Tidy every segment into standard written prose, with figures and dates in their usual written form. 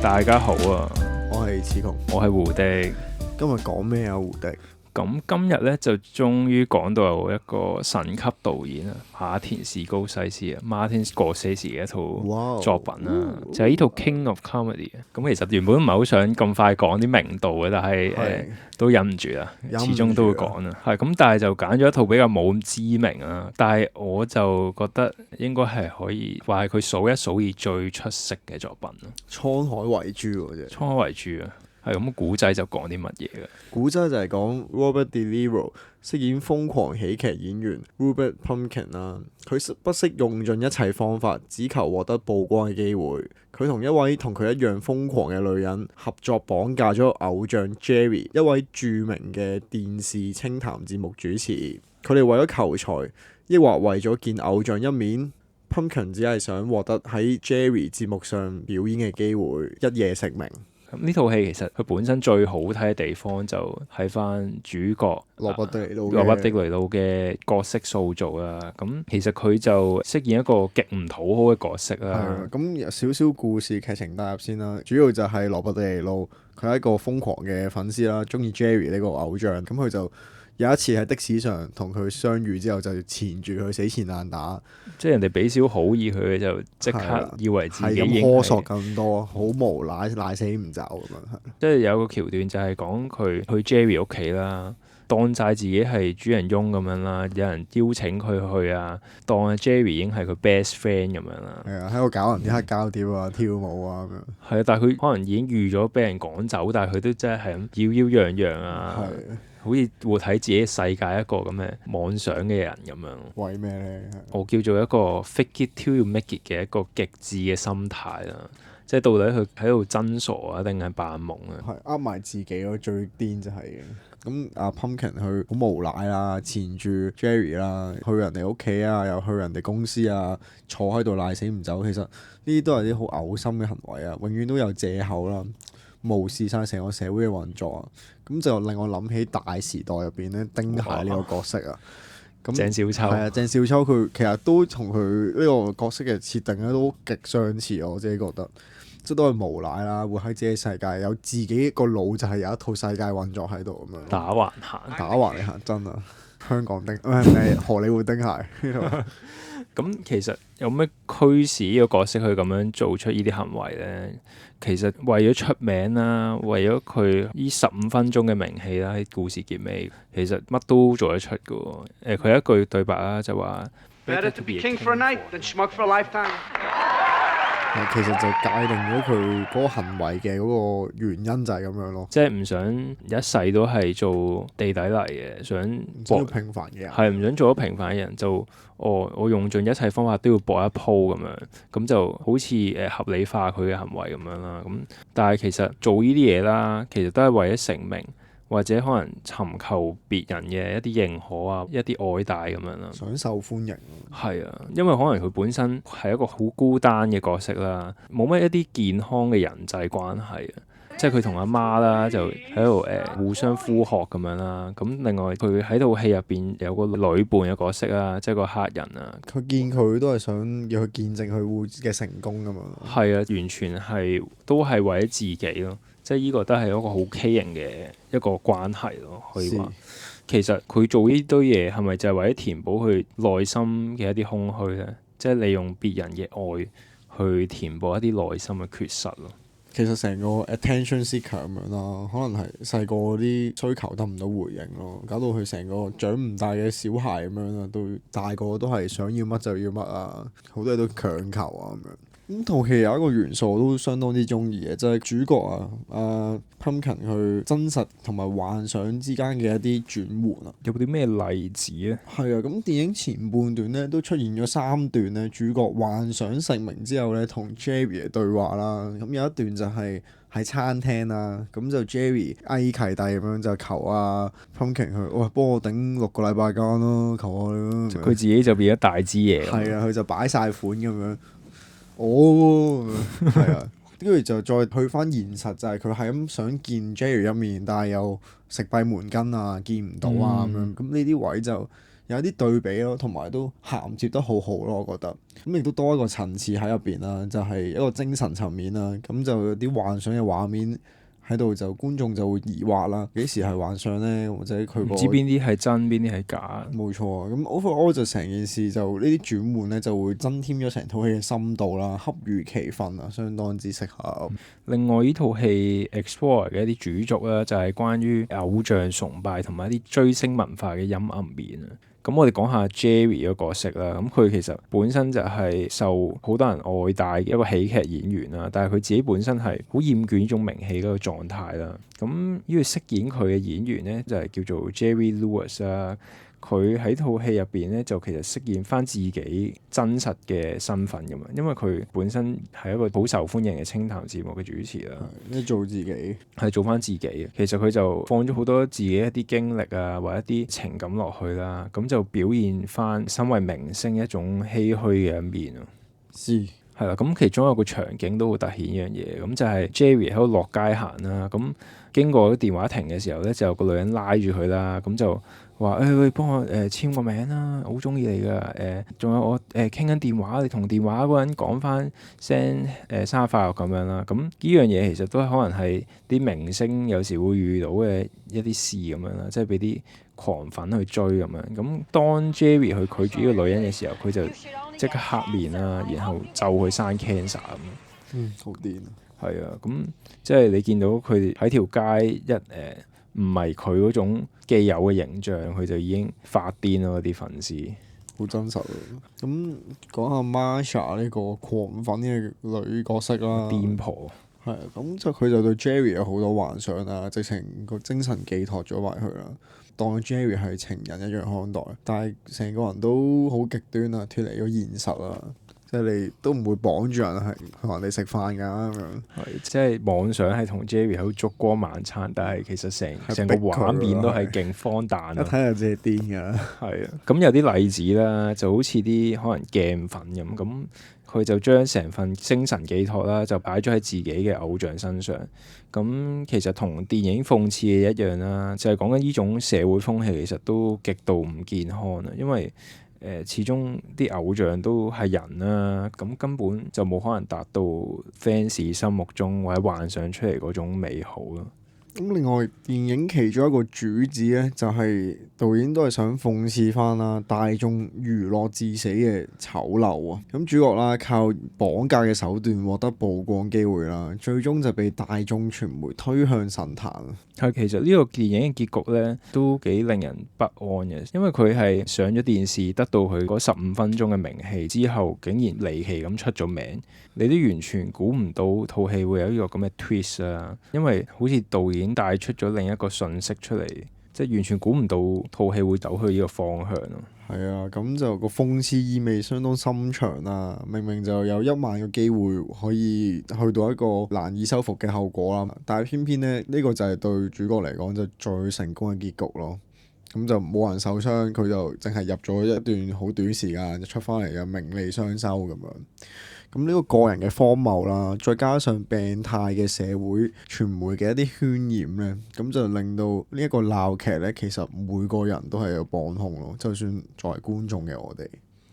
大家好啊，我係此窮，我係胡迪。今日講咩啊？胡迪，咁今日咧就終於講到有一個神級導演啊，馬田士高西斯啊 ，Martin Scorsese 嘅一套作品啦，就係呢套 King of Comedy 啊。咁其實原本唔係好想咁快講啲名導嘅，但係都忍唔住啦，始終都會講啦。係咁，但係就揀咗一套比較冇咁知名啊，但係我就覺得應該係可以話係佢數一數二最出色嘅作品咯。滄海遺珠嗰隻，滄海遺珠啊！係咁，古仔就講啲乜嘢嘅？古仔就係講 Robert De Niro 飾演瘋狂喜劇演員 Robert Pumpkin 啦，佢不惜用盡一切方法，只求獲得曝光嘅機會。佢同一位同佢一樣瘋狂嘅女人合作綁架咗偶像 Jerry， 一位著名嘅電視清談節目主持。佢哋為咗求財，抑或為咗見偶像一面，Pumpkin 只係想獲得喺 Jerry 節目上表演嘅機會，一夜成名。呢套戲其實佢本身最好睇嘅地方就喺翻主角羅伯迪尼路嘅角色塑造啦。咁其實佢就飾演一個極唔討好嘅角色啦。咁有少少故事劇情帶入先啦。主要就係羅伯迪尼路，佢係一個瘋狂嘅粉絲啦，中意 Jerry 呢個偶像。咁佢就有一次喺的士上同佢相遇之後，就纏住佢死纏爛打。即係人哋俾少好意佢，就即刻以為自己係咁苛索更多，好無賴，賴死唔走咁樣。即係有個橋段就係講佢去 Jerry 屋企啦，當晒自己係主人翁咁樣啦，有人邀請佢去啊，當阿 Jerry 已經係佢 best friend 咁樣啦。係啊，喺度搞人啲黑膠碟啊、跳舞啊咁樣。係啊，但係佢可能已經預咗俾人趕走，但係佢都真係咁擾擾攘攘啊。好似活喺自己世界一個咁嘅妄想嘅人咁樣。為咩咧？我叫做一個 fake it till you make it 嘅一個極致嘅心態啦。即係到底佢喺度真傻啊，定係扮懵啊？係呃埋自己咯，最癲就係嘅。咁阿 Pumpkin 佢好無賴啦，纏住 Jerry 啦，去人哋屋企啊，又去人哋公司啊，坐喺度賴死唔走。其實呢啲都係啲好嘔心嘅行為啊，永遠都有藉口啦，無視晒成個社會嘅運作啊。咁就令我諗起《大時代》入邊咧，丁蟹呢個角色啊。咁鄭少秋係啊，鄭少秋佢其實都同佢呢個角色嘅設定咧都極相似，我自己覺得。即都係無賴啦，活喺自己世界，有自己個腦就係有一套世界運作喺度咁樣。打橫行真啊！香港丁唔係荷里活丁蟹呢度。咁其實有咩驅使呢個角色去咁樣做出呢啲行為咧？其實為咗出名啦，為咗佢呢15分鐘嘅名氣啦，喺故事結尾，其實乜都做得出㗎喎。佢有一句對白啦，就話：Better to be king for a night than schmuck for a lifetime。其實就界定咗佢嗰個行為嘅嗰個原因就係咁樣咯。即係唔想一世都係做地底泥嘅，想做平凡嘅人。係唔想做咗平凡嘅人，就我用盡一切方法都要搏一鋪咁樣，咁就好似合理化佢嘅行為咁樣啦。咁但係其實做呢啲嘢啦，其實都係為咗成名，或者可能尋求別人嘅一啲認可啊，一啲愛戴咁樣啦。想受歡迎。係啊，因為可能佢本身係一個好孤單嘅角色啦，冇乜一啲健康嘅人際關係啊。即係佢同阿媽啦，就喺度互相呼喝咁樣啦。咁另外佢喺套戲入邊有個女伴嘅角色啦，即係個黑人啊。佢見佢都係想要去見證佢會嘅成功㗎嘛。係啊，完全係都係為咗自己咯。即係呢個都係一個好畸形嘅一個關係咯，可以話。其實佢做呢堆嘢係咪就係為咗填補佢內心嘅一啲空虛咧？即係利用別人嘅愛去填補一啲內心嘅缺失咯。其實成個 attention seeker 咁樣啦，可能係細個啲需求得唔到回應咯，搞到佢成個長唔大嘅小孩咁樣啦，到大個都係想要乜就要乜啊，好多嘢都強求啊咁樣。咁套戲有一個元素我都相當之中意嘅，就係主角啊Pumpkin 佢真實同埋幻想之間嘅一啲轉換啊。有冇啲咩例子咧？係啊，咁電影前半段咧都出現咗3段咧，主角幻想成名之後咧同 Jerry 嘅對話啦。咁有一段就係喺餐廳啦，咁就 Jerry 哀契弟咁樣就求Pumpkin 去，喂，幫我頂6個禮拜間咯，求我咯。佢自己就變咗大支嘢。係啊，佢就擺晒款咁樣。係啊，跟住就再去翻現實，就係佢係咁想見 Jerry 一面，但係又食閉門羹啊，見唔到啊咁樣。咁呢啲位就有啲對比咯，同埋都銜接得好好咯，我覺得。咁亦都多一個層次喺入邊啦，就係一個精神層面啦。咁就有啲幻想嘅畫面喺度，就觀眾就會疑惑啦，幾時係幻想咧？或者佢唔知邊啲係真，邊啲係假？冇錯啊！咁 overall 就成件事就呢啲轉換咧，就會增添咗成套戲嘅深度啦，恰如其分啊，相當之適合。另外呢套戲 explore 嘅一啲主軸咧，就係關於偶像崇拜同埋一啲追星文化嘅陰暗面啊。咁我哋講下 Jerry 個角色啦，咁佢其實本身就係受好多人愛戴嘅一個喜劇演員啦，但係佢自己本身係好厭倦呢種名氣嗰個狀態啦。咁呢個飾演佢嘅演員咧就係叫做 Jerry Lewis 啦。佢喺套戲入邊咧就其實飾演翻自己真實嘅身份咁樣，因為佢本身係一個好受歡迎嘅清談節目嘅主持啦，做自己係做翻自己嘅。其實佢就放咗好多自己一啲經歷啊，或者一啲情感落去啦，咁就表現翻身為明星一種唏噓嘅一面咯。係啦，咁其中有個場景都好突顯一樣嘢，咁就係 Jerry 喺度落街行啦，咁經過啲電話亭嘅時候咧，就有個女人拉住佢啦，咁就話喂，幫我簽個名啦，好中意你噶，仲有我傾緊電話，你同電話嗰個人講翻聲生日快樂咁樣啦。咁呢樣嘢其實都可能係啲明星有時會遇到嘅一啲事咁樣啦，即係俾啲狂粉去追咁樣。咁當 Jerry 去拒絕呢個女人嘅時候，佢就即刻黑面啦，然後就佢生 cancer 咁。好癲啊！係啊，咁即係你見到佢喺條街唔係佢嗰種既有嘅形象，佢就已經發癲咯！啲粉絲好真實啊！咁講下 Marsha 呢個狂粉嘅女角色啦，癲婆係啊，咁就佢就對 Jerry 有好多幻想啊，直情個精神寄託咗埋去啦，當 Jerry 係情人一樣看待，但係成個人都好極端啊，脫離咗現實啊！即係你都唔會綁住人係同人哋食飯㗎咁樣。係即係妄想係同 Jerry 喺度燭光晚餐，但係其實成個畫面都係勁荒誕。一睇就知係癲㗎。係啊，咁有啲例子啦，就好似啲可能鏡粉咁，佢就將成份精神寄託啦，就擺咗喺自己嘅偶像身上。咁其實同電影諷刺嘅一樣啦，就係講緊呢種社會風氣其實都極度唔健康啊，因為始終啲偶像都係人啦，咁根本就冇可能達到 fans 心目中或者幻想出嚟嗰種美好咯。咁另外電影其中一個主旨咧，就係導演都係想諷刺翻啦大眾娛樂至死嘅醜陋啊！咁主角啦靠綁架嘅手段獲得曝光機會啦，最終就被大眾傳媒推向神壇啊！係其實呢個電影嘅結局咧都幾令人不安嘅，因為佢係上咗電視得到佢嗰15分鐘嘅名氣之後，竟然離奇咁出咗名，你都完全估唔到套戲會有呢個咁嘅 twist 啊！因為好似導演帶出咗另一個訊息出嚟，即係完全估唔到套戲會走去呢個方向咯。係啊，咁就個諷刺意味相當深長啦。明明就有1萬個機會可以去到一個難以修復嘅後果啦，但係偏偏咧呢個就係對主角嚟講就最成功嘅結局咯。咁就冇人受傷，佢就淨係入咗一段好短時間就出翻嚟嘅名利雙收咁樣。咁呢個人嘅荒謬啦，再加上病態嘅社會傳媒嘅一啲渲染咧，咁就令到呢一個鬧劇咧，其實每個人都係有幫兇咯。就算作為觀眾嘅我哋，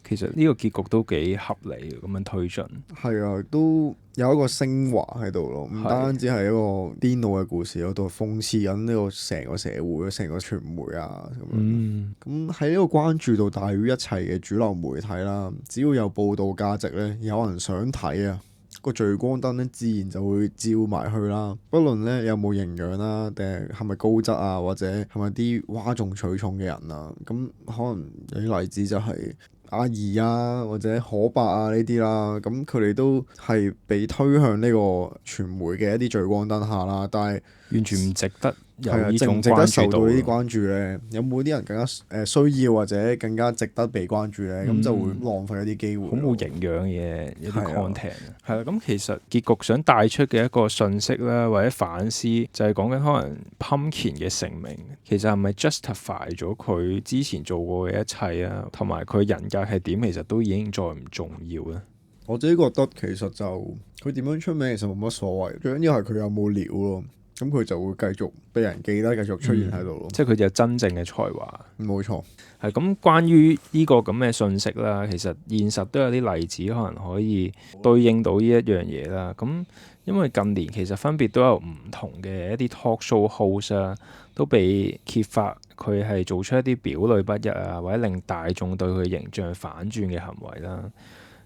其實呢個結局都幾合理咁樣推進。係啊，都有一個升華喺度咯，唔單止係一個癲佬嘅故事，有度諷刺緊呢個成個社會、成個傳媒啊咁樣。咁喺呢個關注度大於一切嘅主流媒體啦，只要有報導價值咧，有人想睇啊，個聚光燈咧自然就會照埋去啦。不論咧有冇營養啦，定係咪高質啊，或者係咪啲嘩眾取寵嘅人啊，咁可能有啲例子就係阿怡啊，或者可伯啊呢啲啦，咁佢哋都係被推向呢個傳媒嘅一啲聚光燈下啦，但係完全唔值得有呢值唔值種關注得受到度呢啲關注咧？有冇啲人更加需要或者更加值得被關注咧？咁就會浪費一啲機會。好冇營養嘅一啲 content 係啦。咁其實結局想帶出嘅一個訊息啦，或者反思就係講緊可能 Pumpkin 嘅成名其實係咪 justify 咗佢之前做過嘅一切啊，同埋佢人格係點，其實都已經再唔重要啦。我自己覺得其實就佢點樣出名其實冇乜所謂，最緊要係佢有冇料咯。咁佢就會繼續被人記得，繼續出現喺度咯。即係佢就有真正嘅才華。冇錯。係咁，關於呢個咁嘅信息啦，其實現實都有啲例子可能可以對應到呢一樣嘢啦。咁因為近年其實分別都有唔同嘅一啲 talk show host 啊，都被揭發佢係做出一啲表裏不一啊，或者令大眾對佢形象反轉嘅行為啦。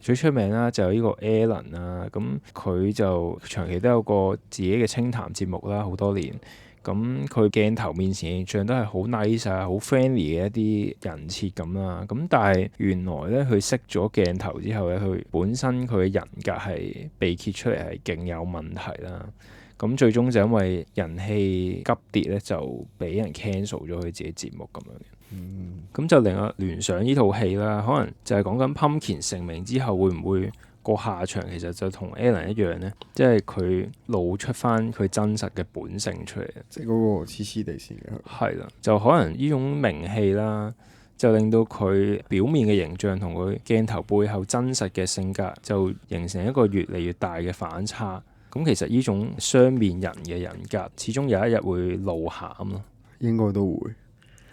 最出名啦就有呢個 Ellen 啦，咁佢就長期都有個自己嘅清談節目啦，好多年。咁佢鏡頭面前嘅形象都係好 nice 啊，好 friendly 嘅一啲人設咁啦。咁但係原來咧，佢熄咗鏡頭之後咧，佢本身佢嘅人格係被揭出嚟係勁有問題啦。咁最終就因為人氣急跌咧，就俾人 cancel 咗佢自己節目咁樣嘅。咁就令我聯想呢套戲啦，可能就係講緊 Pumpkin 成名之後會唔會個下場其實就同 Ellen 一樣呢？即係佢露出翻佢真實嘅本性出嚟。即係嗰個黐黐地線嘅。係啦，就可能呢種名氣啦，就令到佢表面嘅形象同佢鏡頭背後真實嘅性格就形成一個越嚟越大嘅反差。咁其實呢種雙面人嘅人格，始終有一日會露餡咯。應該都會。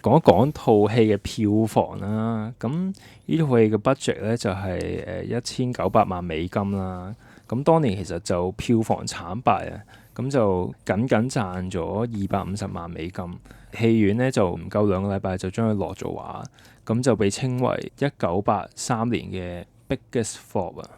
講一講套戲嘅票房啦，咁呢套戲嘅 budget 咧就係$1900萬啦，咁當年其實就票房慘敗啊，咁就僅賺咗$250萬，戲院咧就唔夠2個禮拜就將佢落咗畫，咁就被稱為1983年嘅 biggest flop 啊，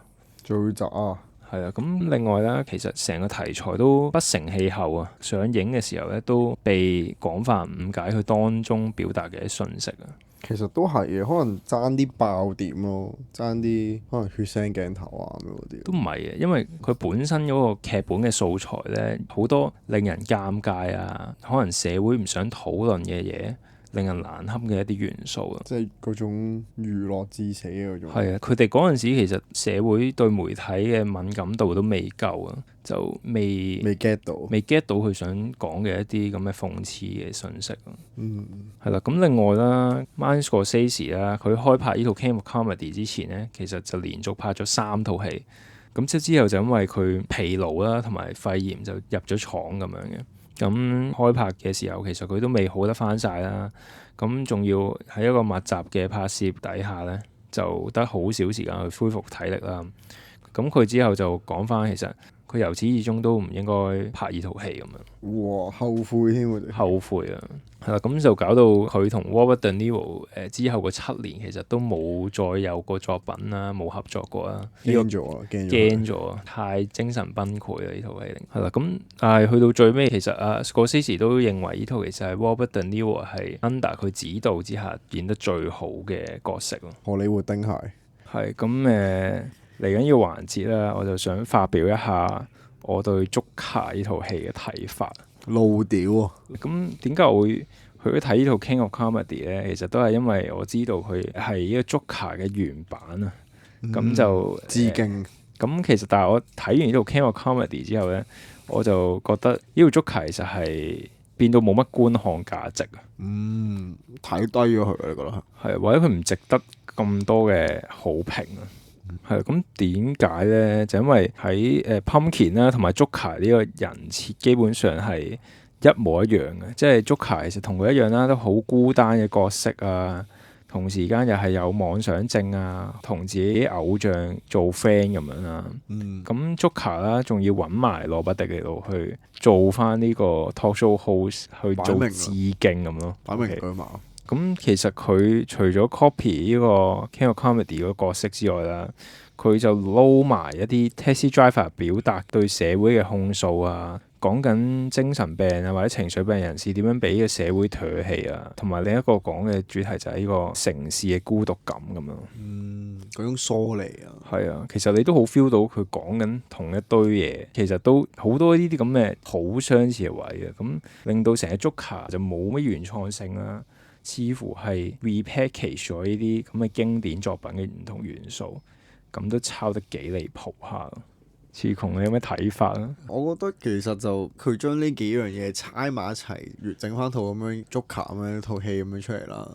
最渣啊！係啊，咁另外咧，其實成個題材都不成氣候啊！上映嘅時候咧，都被廣泛誤解佢當中表達嘅訊息啊。其實都係嘅，可能爭啲爆點咯，爭啲可能血腥鏡頭啊咁嗰啲。都唔係嘅，因為佢本身嗰個劇本嘅素材咧，好多令人尷尬啊，可能社會唔想討論嘅嘢，令人難堪嘅一啲元素啊。即係嗰種娛樂至死嘅嗰種。係啊，佢哋嗰陣時其實社會對媒體嘅敏感度都未夠啊，就未 get 到佢想講嘅一啲咁嘅諷刺嘅信息啊。係啦，咁另外啦，Martin Scorsese啦，佢開拍呢套 King of Comedy 之前咧，其實就連續拍咗3套戲。咁即之後就因為佢疲勞啦，同埋肺炎就入咗廠咁樣嘅。咁開拍嘅時候，其實佢都未好得翻晒啦。咁仲要喺一個密集嘅拍攝底下咧，就得好少時間去恢復體力啦。咁佢之後就講翻，其實佢由始至終都唔應該拍呢套戲咁樣。哇！後悔添喎，後悔啊！係啦，咁就搞到佢同 Robert De Niro 之後個7年其實都冇再有過作品啦，冇合作過啦。驚咗啊！太精神崩潰啦！呢套戲係啦，咁但係去到最尾，其實Scorsese 都認為呢套其實係 Robert De Niro 係 under 佢指導之下演得最好嘅角色咯。荷里活丁蟹係咁嚟緊呢個環節啦，我就想發表一下我對 Joker 呢套戲嘅睇法。露屌啊！咁點解我會去睇呢套 King of Comedy 咧？其實都係因為我知道佢係呢個 Joker 嘅原版啊。咁就致敬。咁其實但係我睇完呢套 King of Comedy 之後咧，我就覺得呢套 Joker 其實係變到冇乜觀看價值啊。睇低咗佢啊！你覺得係或者佢唔值得咁多嘅好評啊？係咁點解咧？就因為喺Pumpkin 啦，同埋 Joker 呢個人設基本上係一模一樣嘅，即係 Joker 其實同佢一樣啦，都好孤單嘅角色啊，同時間又係有妄想症啊，同自己偶像做 friend 咁樣啦。咁 Joker 啦，仲要揾埋羅伯迪尼路去做翻呢個 talk show host 去做致敬咁咯，擺明車馬。咁其實佢除咗 copy 呢個 King of Comedy 嗰個角色之外啦，佢就撈埋一啲 taxi driver 表達對社會嘅控訴啊，講緊精神病啊或者情緒病人士點樣俾呢個社會唾棄啊，同埋另一個講嘅主題就係呢個城市嘅孤獨感咁樣。嗰種疏離啊。係啊，其實你都好 feel 到佢講緊同一堆嘢，其實都好多呢啲咁嘅好相似嘅位嘅，咁令到成個 Joker 就冇乜原創性啦。似乎係 repackage 咗呢啲咁嘅經典作品嘅唔同元素，咁都抄得幾離譜下。詞窮你有咩睇法啊？我覺得其實就佢將呢幾樣嘢猜埋一齊，整翻套咁樣 Joker 咁樣套戲咁樣出嚟啦。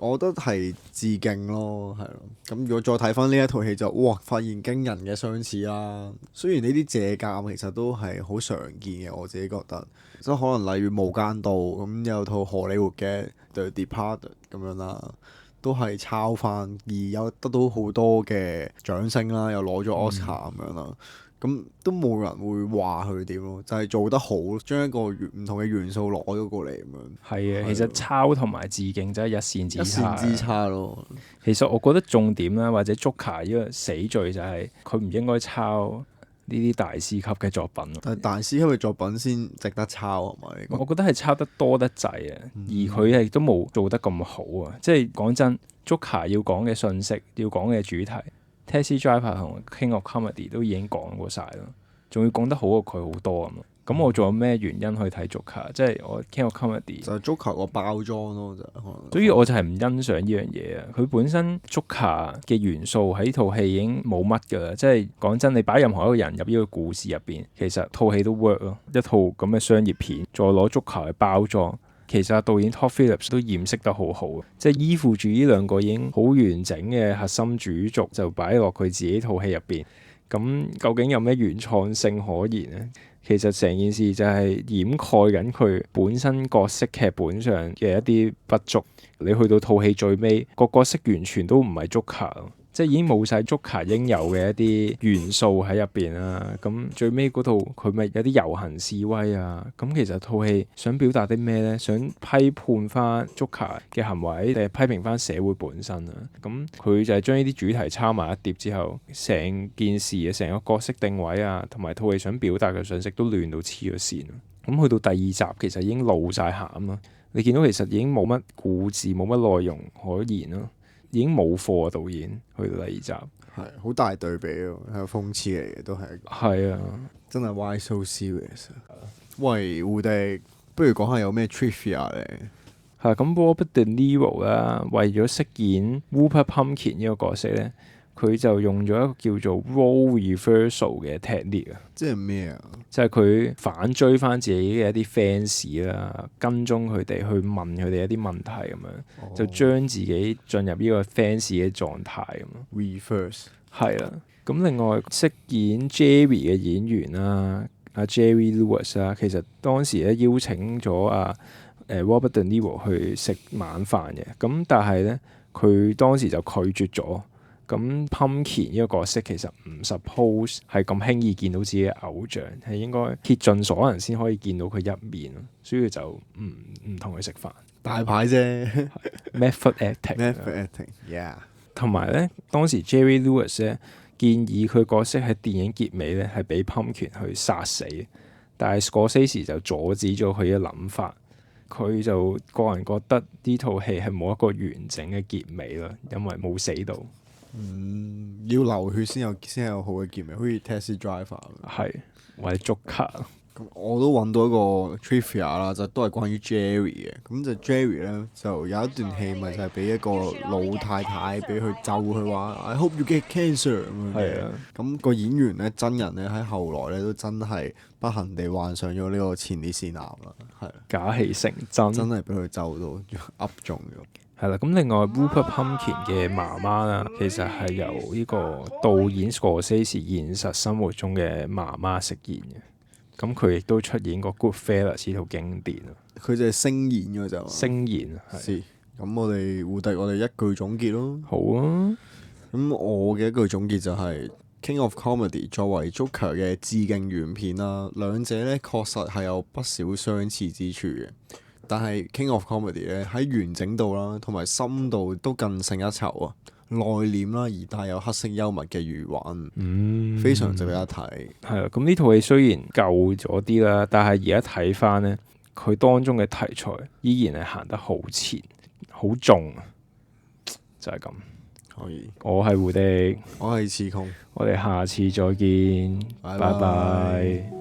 我覺得係致敬咯，係咯。咁如果再睇翻呢一套戲就哇，發現驚人嘅相似啦。雖然呢啲借鑑其實都係好常見嘅，我自己覺得。即係可能例如《無間道》咁有套荷里活嘅《The Departed》咁樣啦，都係抄翻，而有得到好多嘅掌聲啦，又攞咗 Oscar 咁樣啦。咁都冇人會話佢點咯，就係做得好，將一個唔同嘅元素攞咗過嚟咁樣。係啊，其實抄同埋致敬真係一線之差。一線之差咯。其實我覺得重點啦，或者 Joker 呢個死罪就係佢唔應該抄呢啲大師級嘅作品。但係大師級嘅作品先值得抄係咪？我覺得係抄得多得滯啊，而佢係都冇做得咁好啊。即係講真 ，Joker 要講嘅信息，要講嘅主題。Taxi Driver 同 King of Comedy 都已經講過晒啦，仲要講得好過佢好多啊嘛。咁我仲有咩原因去睇 Joker？即係我 King of Comedy 就係 Joker 個包裝咯，就可能。所以我就係唔欣賞呢樣嘢啊！佢本身 Joker 嘅元素喺套戲已經冇乜㗎啦。即係講真，你擺任何一個人入呢個故事入邊，其實套戲都 work 咯。一套咁嘅商業片，再攞 Joker 去包裝。其實導演 Todd Phillips 都掩飾得好好，即係依附住呢兩個已經好完整嘅核心主軸，就擺落佢自己套戲入邊。咁究竟有咩原創性可言呢？其實成件事就係掩蓋緊佢本身角色劇本上嘅一啲不足。你去到套戲最尾，個角色完全都唔係 Joker。即係已經冇晒 Joker 應有嘅一啲元素喺入邊啦。咁最尾嗰度佢咪有啲遊行示威啊？咁其實套戲想表達啲咩呢？想批判翻 Joker 嘅行為，定係批評翻社會本身啊？咁佢就係將呢啲主題抄埋一碟之後，成件事啊，成個角色定位啊，同埋套戲想表達嘅信息都亂到黐咗線。咁去到第二集其實已經露晒餡啦。你見到其實已經冇乜故事，冇乜內容可言咯。已經冇貨啊！導演去到第二集係好大對比咯，係個諷刺嚟嘅都係。係啊，真係 Why so serious？喂，胡迪，不如講下有咩 trivia 咧？係咁 Robert De Niro 啦，為咗飾演 Rupert Pupkin 呢個角色咧，佢就用咗一個叫做 role reversal 嘅 technique 啊。即係咩啊？即係佢反追翻自己嘅一啲 fans 啦，跟蹤佢哋去問佢哋一啲問題咁樣，就將自己進入呢個 fans 嘅狀態咁咯。Reverse 係啦，咁另外飾演 Jerry 嘅演員啦，阿 Jerry Lewis 啦，其實當時咧邀請咗Robert De Niro 去食晚飯嘅，咁但係咧佢當時就拒絕咗。咁 Pumpkin 呢個角色其實唔 suppose 係咁輕易見到自己嘅偶像，係應該竭盡所能先可以見到佢一面，所以就唔同佢食飯。大牌啫，method acting。method acting，yeah。同埋咧，當時 Jerry Lewis 咧建議佢角色喺電影結尾咧係俾 Pumpkin 去殺死，但係 Scorsese 就阻止咗佢嘅諗法。佢就個人覺得呢套戲係冇一個完整嘅結尾啦，因為冇死到。要流血先有好嘅結尾，好似 Taxi Driver 係或者 Joker。咁我都揾到一個 trivia 啦，就都係關於 Jerry 嘅。咁就 Jerry 咧就有一段戲咪就係俾一個老太太俾佢咒佢話 I hope you get cancer 咁樣嘅。係啊。咁個演員咧真人咧喺後來咧都真係不幸地患上咗呢個前列腺癌啦。係。假戲成真。真係俾佢咒到噏中咗。係啦，咁另外 Rupert Pupkin 嘅媽媽啦，其實係由呢個導演 Scorsese 現實生活中嘅媽媽飾演嘅。咁佢亦都出演過 Goodfellas 呢套經典啊。佢就係聲演嘅就。聲演係。咁我哋胡迪，我哋一句總結咯。好啊。咁我嘅一句總結就係 King of Comedy 作為 Joker 嘅致敬原片啦，兩者咧確實係有不少相似之處嘅。但係 King of Comedy 咧喺完整度啦，同埋深度都更勝一籌啊！內斂啦，而帶有黑色幽默嘅餘韻，非常值得一睇。係啦，咁呢套戲雖然舊咗啲啦，但係而家睇翻咧，佢當中嘅題材依然係行得好前、好重，就係咁。可以。我係胡迪，我係刺控，我哋下次再見，拜拜。